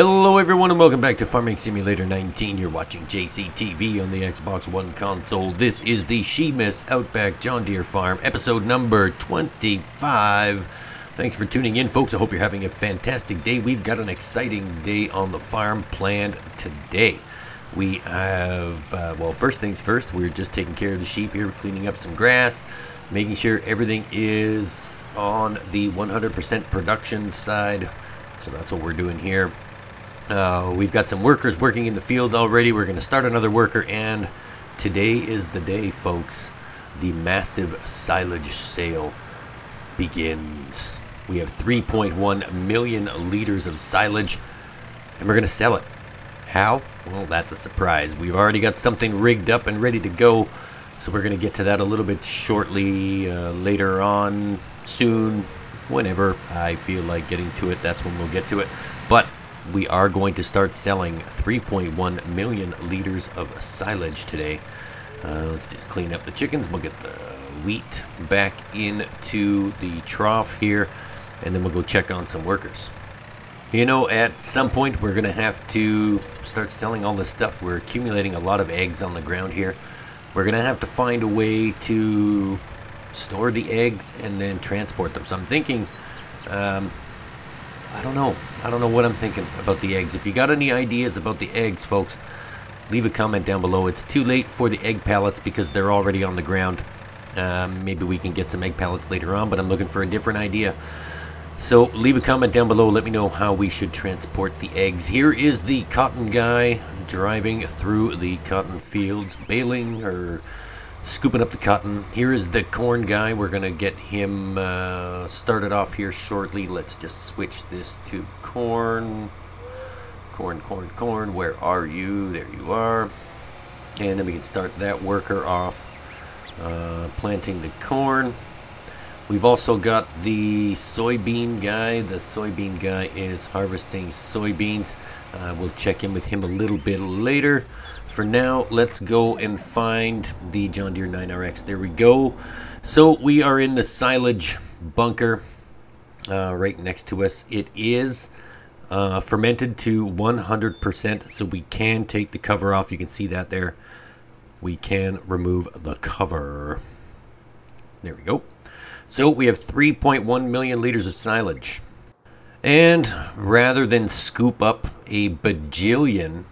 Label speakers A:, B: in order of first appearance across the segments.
A: Hello everyone and welcome back to Farming Simulator 19. You're watching JCTV on the Xbox One console. This is the Przemas Outback John Deere Farm, episode number 25. Thanks for tuning in, folks. I hope you're having a fantastic day. We've got an exciting day on the farm planned today. We have, well, first things first, we're just taking care of the sheep here, cleaning up some grass, making sure everything is on the 100% production side. So that's what we're doing here. We've got some workers working in the field already. We're going to start another worker, and today is the day, folks. The massive silage sale begins. We have 3.1 million liters of silage, and we're going to sell it. How? Well, that's a surprise. We've already got something rigged up and ready to go, so we're going to get to that a little bit shortly, later on, soon, whenever I feel like getting to it. That's when we'll get to it. But we are going to start selling 3.1 million liters of silage today. Let's just clean up the chickens. We'll get the wheat back into the trough here, and then we'll go check on some workers. You know, at some point we're going to have to start selling all this stuff. We're accumulating a lot of eggs on the ground here. We're going to have to find a way to store the eggs and then transport them. So I'm thinking, I don't know what I'm thinking about the eggs. If you got any ideas about the eggs, folks, leave a comment down below. It's too late for the egg pallets because they're already on the ground. Maybe we can get some egg pallets later on, but I'm looking for a different idea. So leave a comment down below. Let me know how we should transport the eggs. Here is the cotton guy driving through the cotton fields, baling or scooping up the cotton. Here is the corn guy. We're going to get him started off here shortly. Let's just switch this to corn. Corn. Where are you? There you are. And then we can start that worker off planting the corn. We've also got the soybean guy. The soybean guy is harvesting soybeans. We'll check in with him a little bit later. For now, let's go and find the John Deere 9RX. There we go. So we are in the silage bunker right next to us. It is fermented to 100%, so we can take the cover off. You can see that there. We can remove the cover. There we go. So we have 3.1 million liters of silage. And rather than scoop up a bajillion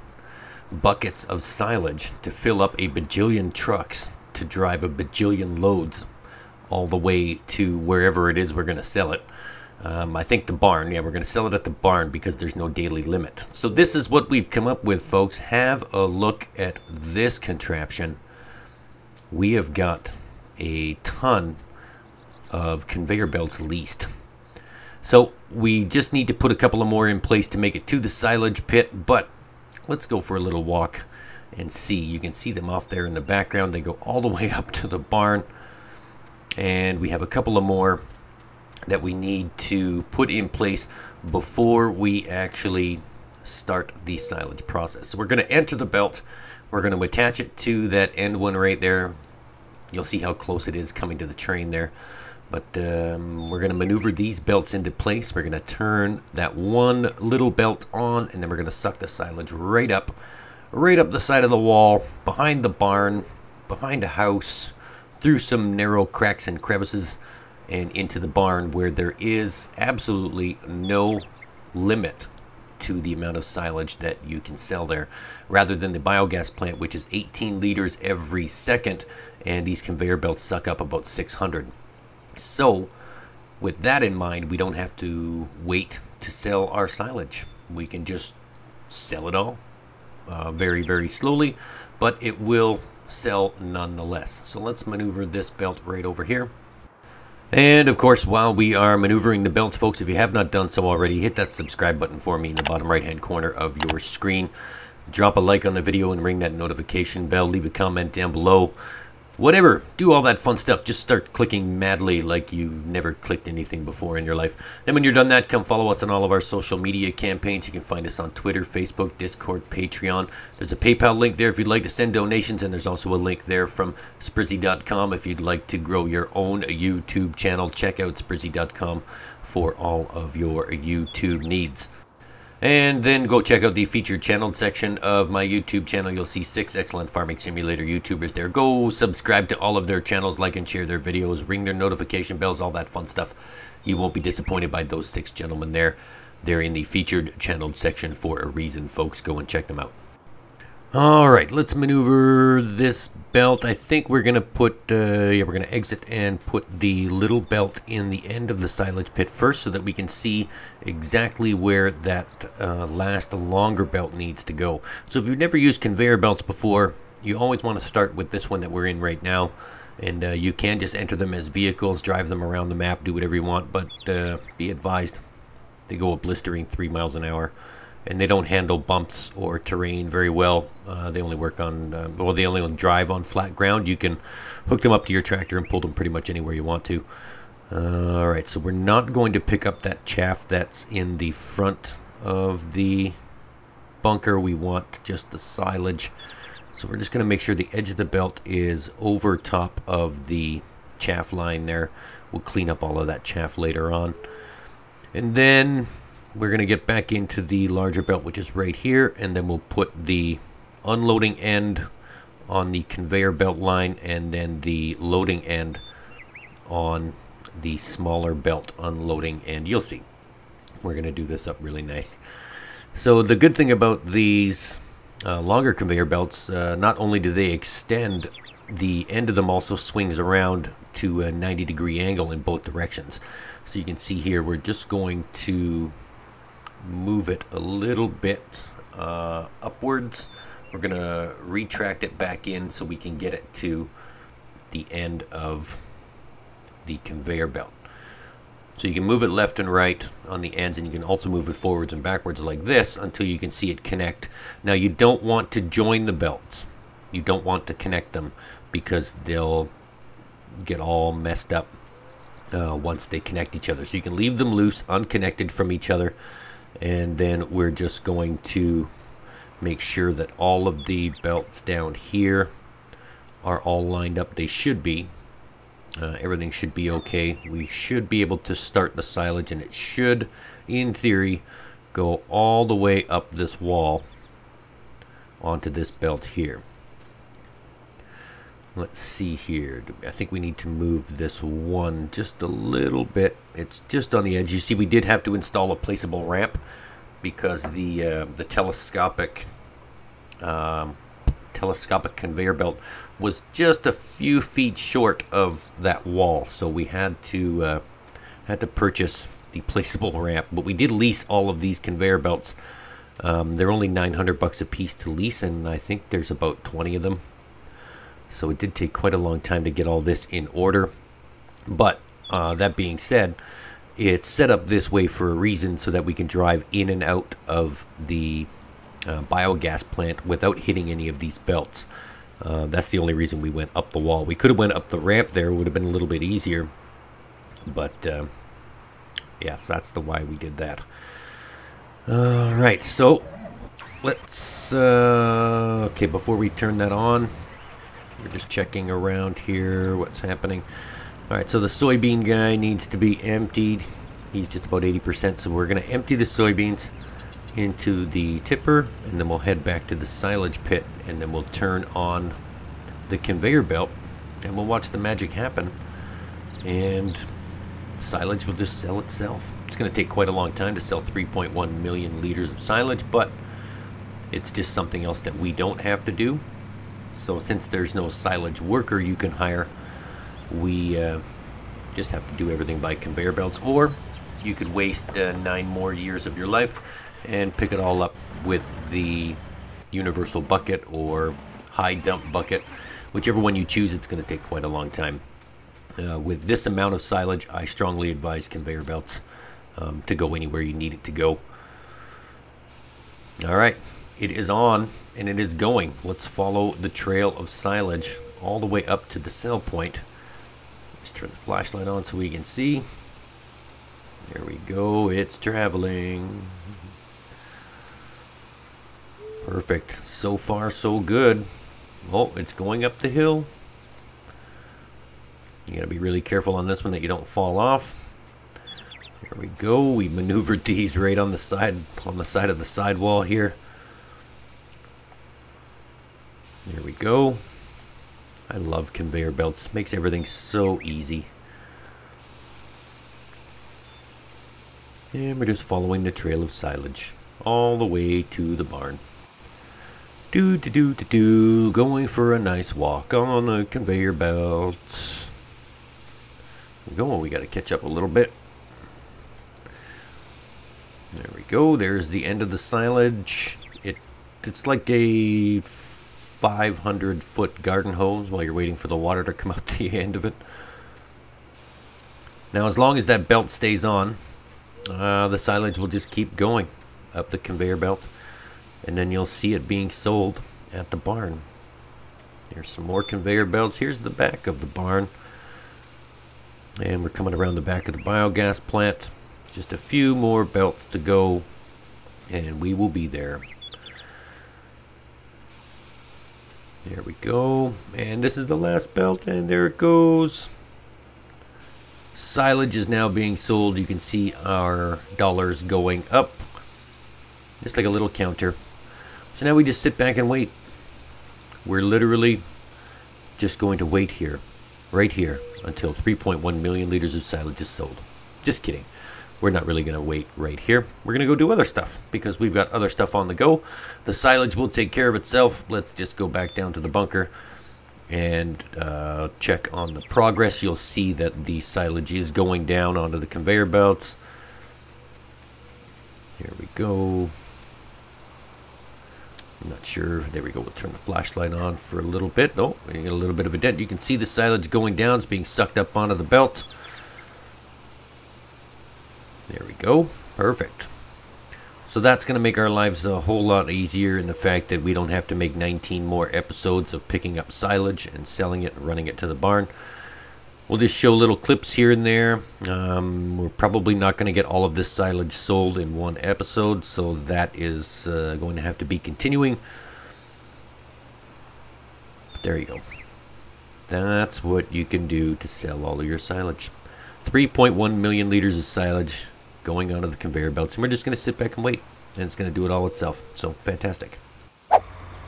A: buckets of silage to fill up a bajillion trucks to drive a bajillion loads all the way to wherever it is we're going to sell it, I think the barn, yeah, we're going to sell it at the barn because there's no daily limit. So this is what we've come up with, folks. Have a look at this contraption. We have got a ton of conveyor belts leased. So we just need to put a couple of more in place to make it to the silage pit, but let's go for a little walk and see. You can see them off there in the background. They go all the way up to the barn, and we have a couple of more that we need to put in place before we actually start the silage process. So we're going to enter the belt. We're going to attach it to that end one right there. You'll see how close it is coming to the train there. But we're going to maneuver these belts into place. We're going to turn that one little belt on, and then we're going to suck the silage right up the side of the wall, behind the barn, behind a house, through some narrow cracks and crevices, and into the barn where there is absolutely no limit to the amount of silage that you can sell there, rather than the biogas plant, which is 18 liters every second, and these conveyor belts suck up about 600. So with that in mind, we don't have to wait to sell our silage. We can just sell it all very, very slowly, but it will sell nonetheless. So let's maneuver this belt right over here. And of course, while we are maneuvering the belts, folks, if you have not done so already, hit that subscribe button for me in the bottom right hand corner of your screen. Drop a like on the video and ring that notification bell. Leave a comment down below. Whatever, do all that fun stuff. Just start clicking madly like you never clicked anything before in your life. Then when you're done that, come follow us on all of our social media campaigns. You can find us on Twitter, Facebook, Discord, Patreon. There's a PayPal link there if you'd like to send donations, and there's also a link there from Sprizzy.com if you'd like to grow your own YouTube channel. Check out Sprizzy.com for all of your YouTube needs. And then go check out the featured channeled section of my YouTube channel. You'll see 6 excellent farming simulator YouTubers there. Go subscribe to all of their channels, like and share their videos, ring their notification bells, all that fun stuff. You won't be disappointed by those 6 gentlemen there. They're in the featured channeled section for a reason, folks. Go and check them out. All right, let's maneuver this belt. I think we're gonna put, we're gonna exit and put the little belt in the end of the silage pit first, so that we can see exactly where that last longer belt needs to go. So if you've never used conveyor belts before, you always want to start with this one that we're in right now, and you can just enter them as vehicles, drive them around the map, do whatever you want. But be advised, they go a blistering 3 miles an hour. And they don't handle bumps or terrain very well. They only work on, they only drive on flat ground. You can hook them up to your tractor and pull them pretty much anywhere you want to. All right, so we're not going to pick up that chaff that's in the front of the bunker. We want just the silage. So we're just going to make sure the edge of the belt is over top of the chaff line there. We'll clean up all of that chaff later on. And then we're going to get back into the larger belt, which is right here, and then we'll put the unloading end on the conveyor belt line, and then the loading end on the smaller belt unloading end. You'll see. We're going to do this up really nice. So the good thing about these longer conveyor belts, not only do they extend, the end of them also swings around to a 90-degree angle in both directions. So you can see here, we're just going to move it a little bit upwards. We're going to retract it back in so we can get it to the end of the conveyor belt. So you can move it left and right on the ends, and you can also move it forwards and backwards like this until you can see it connect. Now you don't want to join the belts. You don't want to connect them, because they'll get all messed up once they connect each other. So you can leave them loose, unconnected from each other. And then we're just going to make sure that all of the belts down here are all lined up. They should be. Everything should be okay. We should be able to start the silage, and it should, in theory, go all the way up this wall onto this belt here. Let's see here. I think we need to move this one just a little bit. It's just on the edge. You see, we did have to install a placeable ramp because the telescopic conveyor belt was just a few feet short of that wall. So we had to purchase the placeable ramp. But we did lease all of these conveyor belts. They're only $900 a piece to lease, and I think there's about 20 of them. So it did take quite a long time to get all this in order. But that being said, it's set up this way for a reason, so that we can drive in and out of the biogas plant without hitting any of these belts. That's the only reason we went up the wall. We could have went up the ramp there. It would have been a little bit easier. But yes, that's the why we did that. All right, so let's okay, before we turn that on, we're just checking around here what's happening. All right, so the soybean guy needs to be emptied. He's just about 80%, so we're going to empty the soybeans into the tipper, and then we'll head back to the silage pit, and then we'll turn on the conveyor belt, and we'll watch the magic happen, and silage will just sell itself. It's going to take quite a long time to sell 3.1 million liters of silage, but it's just something else that we don't have to do. So since there's no silage worker you can hire, we just have to do everything by conveyor belts. Or you could waste 9 more years of your life and pick it all up with the universal bucket or high dump bucket. Whichever one you choose, it's going to take quite a long time. With this amount of silage, I strongly advise conveyor belts to go anywhere you need it to go. All right, it is on and it is going. Let's follow the trail of silage all the way up to the sell point. Let's turn the flashlight on so we can see. There we go, it's traveling. Perfect, so far so good. Oh, it's going up the hill. You gotta be really careful on this one that you don't fall off. There we go. We maneuvered these right on the side of the sidewall here. There we go. I love conveyor belts. Makes everything so easy. And we're just following the trail of silage all the way to the barn. Going for a nice walk on the conveyor belts. We got to catch up a little bit. There we go. There's the end of the silage. It's like a 500-foot garden hose while you're waiting for the water to come out the end of it. Now, as long as that belt stays on, the silage will just keep going up the conveyor belt, and then you'll see it being sold at the barn. There's some more conveyor belts. Here's the back of the barn, and we're coming around the back of the biogas plant. Just a few more belts to go, and we will be there. There we go. And this is the last belt, and there it goes. Silage is now being sold. You can see our dollars going up. Just like a little counter. So now we just sit back and wait. We're literally just going to wait here, right here, until 3.1 million liters of silage is sold. Just kidding. We're not really going to wait right here. We're going to go do other stuff because we've got other stuff on the go. The silage will take care of itself. Let's just go back down to the bunker and check on the progress. You'll see that the silage is going down onto the conveyor belts. Here we go. I'm not sure. There we go. We'll turn the flashlight on for a little bit. Oh, we get a little bit of a dent. You can see the silage going down. It's being sucked up onto the belt. There we go. Perfect. So that's going to make our lives a whole lot easier in the fact that we don't have to make 19 more episodes of picking up silage and selling it and running it to the barn. We'll just show little clips here and there. We're probably not going to get all of this silage sold in one episode, so that is going to have to be continuing. But there you go. That's what you can do to sell all of your silage. 3.1 million liters of silage going onto the conveyor belts, and we're just going to sit back and wait, and it's going to do it all itself. So fantastic.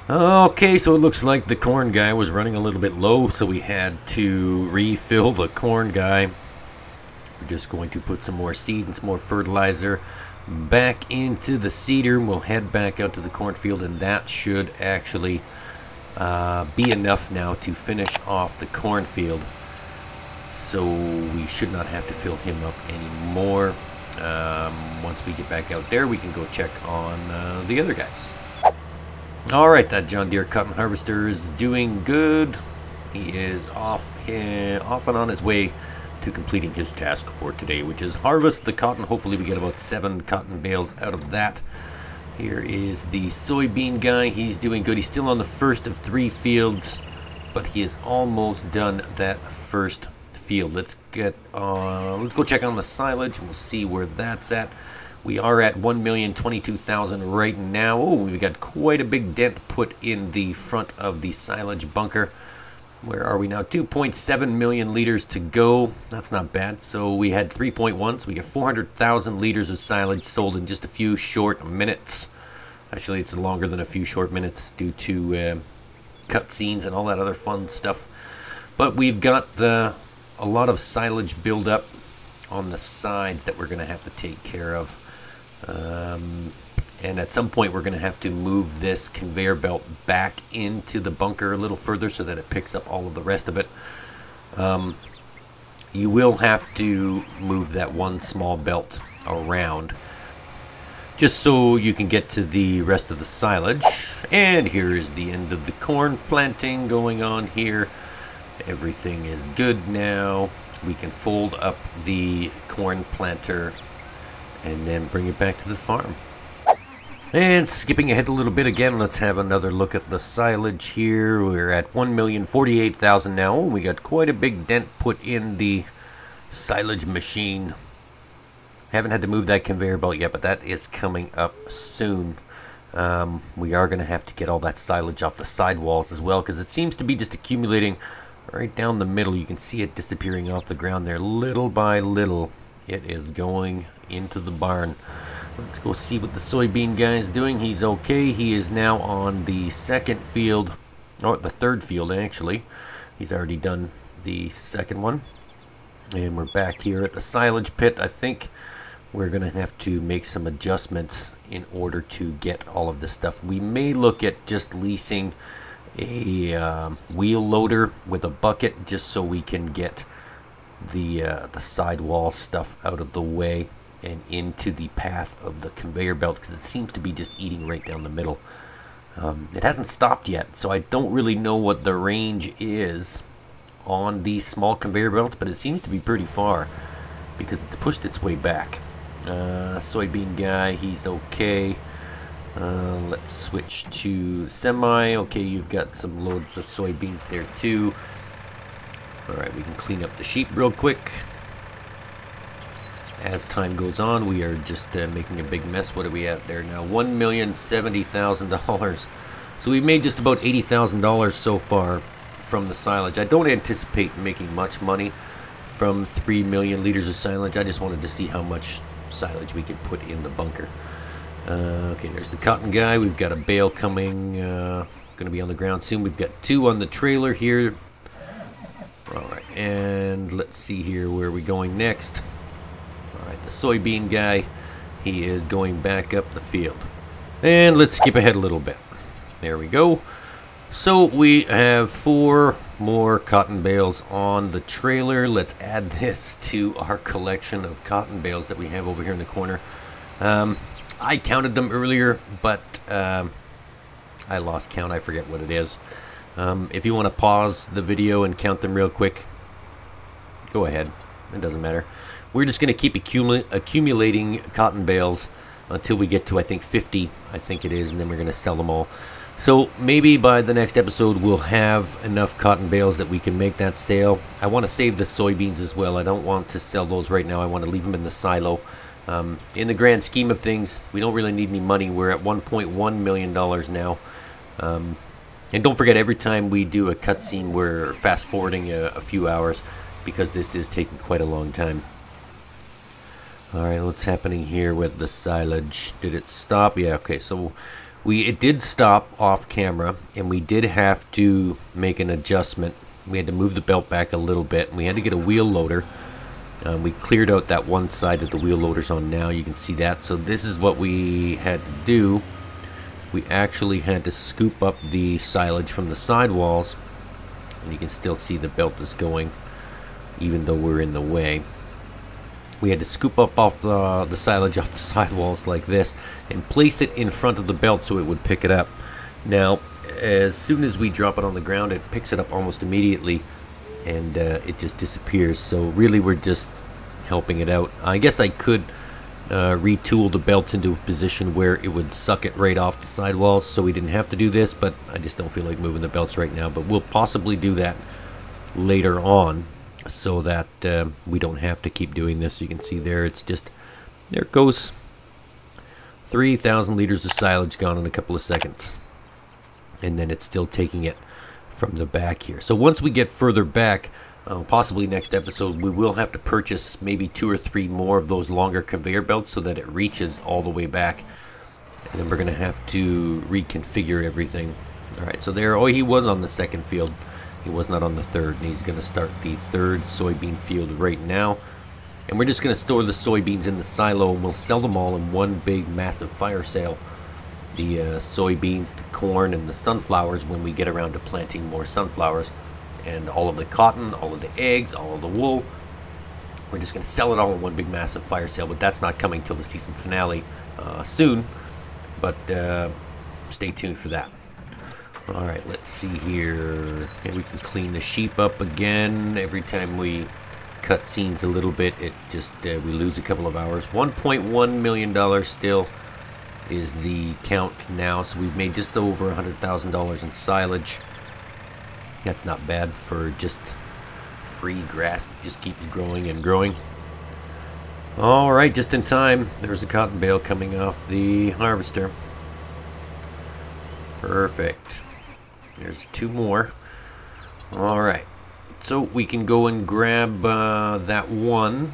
A: Okay, so it looks like the corn guy was running a little bit low, so we had to refill the corn guy. We're just going to put some more seed and some more fertilizer back into the seeder, and we'll head back out to the cornfield, and that should actually be enough now to finish off the cornfield. So we should not have to fill him up anymore. Once we get back out there, we can go check on the other guys. Alright, that John Deere cotton harvester is doing good. He is off and on his way to completing his task for today, which is harvest the cotton. Hopefully we get about 7 cotton bales out of that. Here is the soybean guy. He's doing good. He's still on the first of 3 fields, but he is almost done that first field. Let's go check on the silage, and we'll see where that's at. We are at 1,022,000 right now. Oh, we've got quite a big dent put in the front of the silage bunker. Where are we now? 2.7 million liters to go. That's not bad. So we had 3.1, so we got 400,000 liters of silage sold in just a few short minutes. Actually, it's longer than a few short minutes due to cutscenes and all that other fun stuff. But we've got a lot of silage buildup on the sides that we're going to have to take care of. And at some point we're going to have to move this conveyor belt back into the bunker a little further so that it picks up all of the rest of it. You will have to move that one small belt around just so you can get to the rest of the silage. And here is the end of the corn planting going on here. Everything is good now. We can fold up the corn planter and then bring it back to the farm. And skipping ahead a little bit again, let's have another look at the silage here. We're at 1,048,000 now. We got quite a big dent put in the silage machine. Haven't had to move that conveyor belt yet, but that is coming up soon. We are going to have to get all that silage off the sidewalls as well, because it seems to be just accumulating right down the middle. You can see it disappearing off the ground there little by little. It is going into the barn. Let's go see what the soybean guy is doing. He's okay. He is now on the second field, or the third field actually. He's already done the second one. And we're back here at the silage pit. I think we're going to have to make some adjustments in order to get all of this stuff. We may look at just leasing a wheel loader with a bucket just so we can get the sidewall stuff out of the way and into the path of the conveyor belt, because it seems to be just eating right down the middle. It hasn't stopped yet, so I don't really know what the range is on these small conveyor belts, but it seems to be pretty far because it's pushed its way back. Soybean guy, he's okay. Let's switch to semi. Okay, you've got some loads of soybeans there too. Alright, we can clean up the sheep real quick. As time goes on, we are just making a big mess. What are we at there now? $1,070,000. So we've made just about $80,000 so far from the silage. I don't anticipate making much money from 3 million liters of silage. I just wanted to see how much silage we could put in the bunker. Okay, there's the cotton guy. We've got a bale coming, going to be on the ground soon. We've got 2 on the trailer here. Alright, and let's see here, where are we going next? Alright, the soybean guy, he is going back up the field. And let's skip ahead a little bit. There we go. So we have 4 more cotton bales on the trailer. Let's add this to our collection of cotton bales that we have over here in the corner. I counted them earlier, but I lost count. I forget what it is. If you want to pause the video and count them real quick, go ahead. It doesn't matter. We're just going to keep accumulating cotton bales until we get to, I think, 50, I think it is, and then we're going to sell them all. So maybe by the next episode we'll have enough cotton bales that we can make that sale. I want to save the soybeans as well. I don't want to sell those right now. I want to leave them in the silo. In the grand scheme of things, we don't really need any money. We're at $1.1 million now. And don't forget, every time we do a cutscene, we're fast forwarding a few hours because this is taking quite a long time. Alright, what's happening here with the silage? Did it stop? Yeah, okay, so it did stop off camera, and we did have to make an adjustment. We had to move the belt back a little bit, and we had to get a wheel loader. We cleared out that one side that the wheel loader's on now. You can see that. So this is what we had to do. We actually had to scoop up the silage from the sidewalls, and you can still see the belt is going even though we're in the way. We had to scoop up off the silage off the sidewalls like this and place it in front of the belt so it would pick it up. Now, as soon as we drop it on the ground, it picks it up almost immediately, and it just disappears. So really we're just helping it out. I guess I could retool the belts into a position where it would suck it right off the sidewalls so we didn't have to do this, but I just don't feel like moving the belts right now. But we'll possibly do that later on so that we don't have to keep doing this. You can see there, it's just, there it goes. 3,000 liters of silage gone in a couple of seconds. And then it's still taking it from the back here. So once we get further back, possibly next episode, we will have to purchase maybe 2 or 3 more of those longer conveyor belts so that it reaches all the way back. And then we're going to have to reconfigure everything. Alright, so there, oh, he was on the second field. He was not on the third, and he's going to start the third soybean field right now. And we're just going to store the soybeans in the silo, and we'll sell them all in one big massive fire sale. The soybeans, the corn, and the sunflowers when we get around to planting more sunflowers. And all of the cotton, all of the eggs, all of the wool. We're just going to sell it all in one big massive fire sale, but that's not coming till the season finale soon. But stay tuned for that. Alright, let's see here. And we can clean the sheep up again. Every time we cut scenes a little bit, it just we lose a couple of hours. $1.1 million still is the count now. So we've made just over $100,000 in silage. That's not bad for just free grass that just keeps growing and growing. Alright, just in time. There's a cotton bale coming off the harvester. Perfect. There's 2 more. Alright. So we can go and grab that one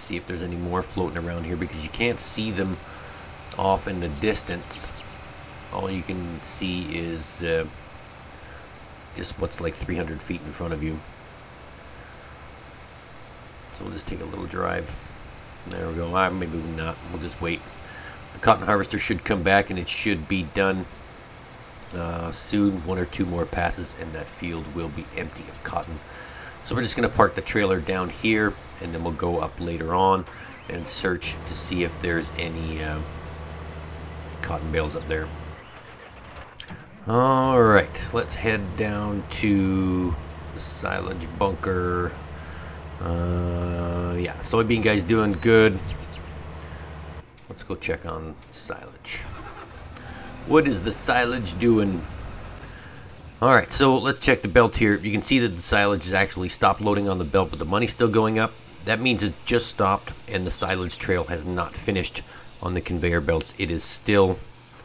A: see if there's any more floating around here, because you can't see them off in the distance. All you can see is just what's like 300 feet in front of you. So we'll just take a little drive. There we go. Maybe not. We'll just wait. The cotton harvester should come back, and it should be done soon. 1 or 2 more passes and that field will be empty of cotton. So we're just going to park the trailer down here, and then we'll go up later on and search to see if there's any cotton bales up there. Alright, let's head down to the silage bunker. Yeah, soybean guy's doing good. Let's go check on silage. What is the silage doing? Alright, so let's check the belt here. You can see that the silage has actually stopped loading on the belt, but the money's still going up. That means it just stopped, and the silage trail has not finished on the conveyor belts. It is still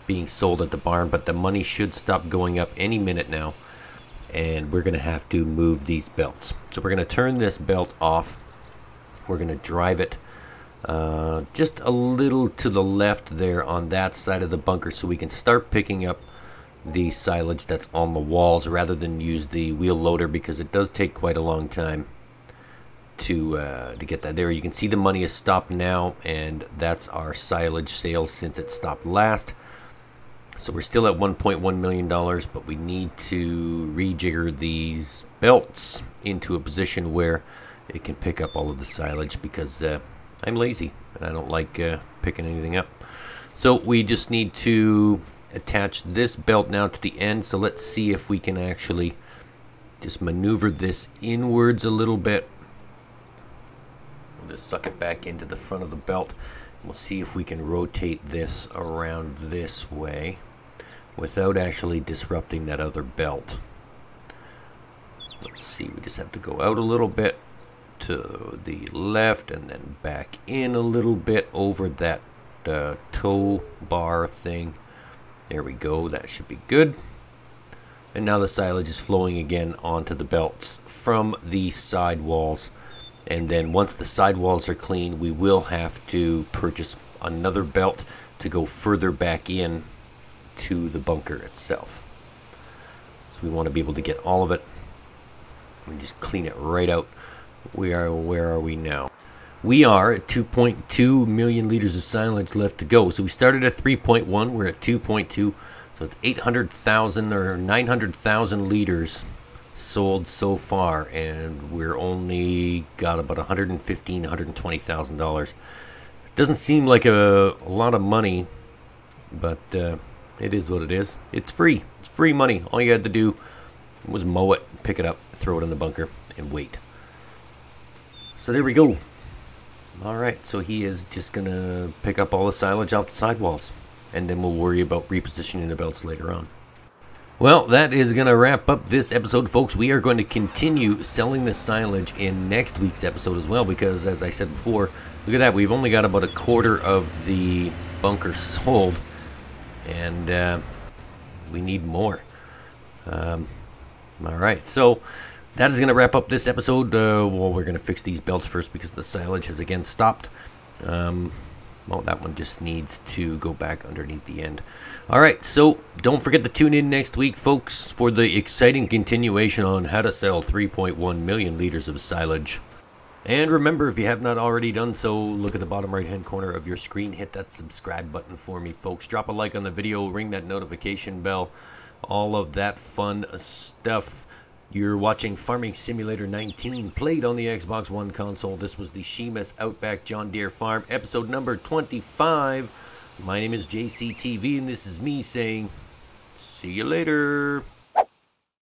A: being sold at the barn, but the money should stop going up any minute now, and we're going to have to move these belts. So we're going to turn this belt off. We're going to drive it just a little to the left there on that side of the bunker, so we can start picking up the silage that's on the walls rather than use the wheel loader, because it does take quite a long time to get that there. You can see the money is stopped now, and that's our silage sales since it stopped last. So we're still at $1.1 million, but we need to rejigger these belts into a position where it can pick up all of the silage, because I'm lazy and I don't like picking anything up. So we just need to attach this belt now to the end. So let's see if we can actually just maneuver this inwards a little bit. We'll just suck it back into the front of the belt. We'll see if we can rotate this around this way without actually disrupting that other belt. Let's see, we just have to go out a little bit to the left and then back in a little bit over that tow bar thing. There we go, that should be good. And now the silage is flowing again onto the belts from the side walls. And then once the side walls are clean, we will have to purchase another belt to go further back in to the bunker itself. So we want to be able to get all of it and just clean it right out. Where are we now? We are at 2.2 million liters of silage left to go. So we started at 3.1, we're at 2.2. So it's 800,000 or 900,000 liters sold so far, and we're only got about $120,000. Doesn't seem like a lot of money, but it is what it is. It's free. It's free money. All you had to do was mow it, pick it up, throw it in the bunker, and wait. So there we go. All right, so he is just going to pick up all the silage off the sidewalls, and then we'll worry about repositioning the belts later on. Well, that is going to wrap up this episode, folks. We are going to continue selling the silage in next week's episode as well, because as I said before, look at that. We've only got about a quarter of the bunker sold, and we need more. All right, so that is going to wrap up this episode. Well, we're going to fix these belts first because the silage has again stopped. Well, that one just needs to go back underneath the end. All right, so don't forget to tune in next week, folks, for the exciting continuation on how to sell 3.1 million liters of silage. And remember, if you have not already done so, look at the bottom right-hand corner of your screen. Hit that subscribe button for me, folks. Drop a like on the video. Ring that notification bell. All of that fun stuff. You're watching Farming Simulator 19, played on the Xbox One console. This was the Przemas Outback John Deere Farm, episode number 25. My name is JCTV, and this is me saying, see you later.